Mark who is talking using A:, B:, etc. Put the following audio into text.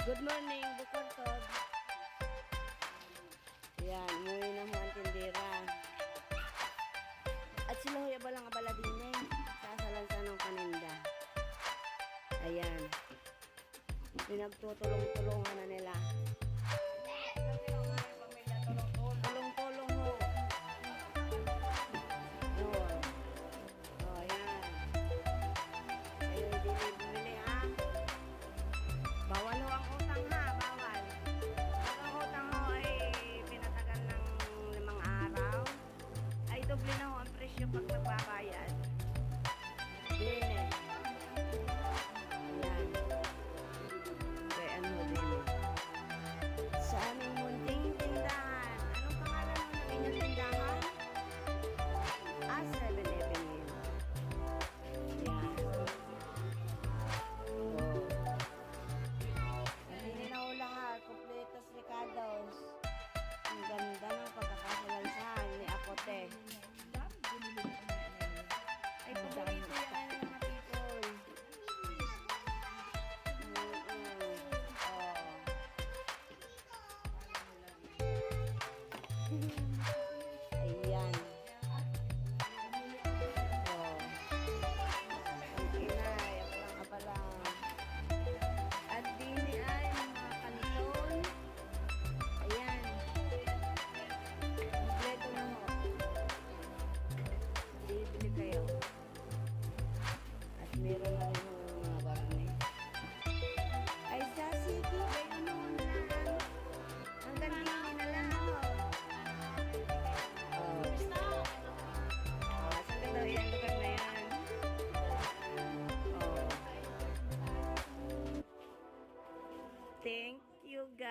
A: Good morning, Bukortod. Ayan, umuwi na ho ang tindera. At sila ho yabalang abala din eh. Sasalansa ng paninda. Ayan. Pinagtutulong-tulungan na nila. Tulong-tulong ho. Yun. O, ayan. Kayo bumili ha. Bawal ho ang utang ha. Bawal. Pag ang utang ho ay pinatagal ng 5 araw, ay doble na ho ang presyo pag nagbabayad. Din eh. Ayan. Kaya ano din eh. Sa aming munting tindahan. Anong pangalan mo ng inyong tindahan? 7-Eleven yun. Ayan. Oh. Hindi na ho lahat. Kompletos Ricardo's. Ang ganda ng pagkakasalansahan ni Apote. Ay, paborito yan ng mga people. Oh. Ayan. Oh. Ang inay, apalang. At dini ay mga kanton. Ayan. Kompleto na ho. Bibili kayo. At meron na rin ho mga barne. Ay, sa sige, ay ano na lang. Hanggang dini na lang. Oh. Saan ka daw yan? Lugar na yan. Oh. Thank you, guys.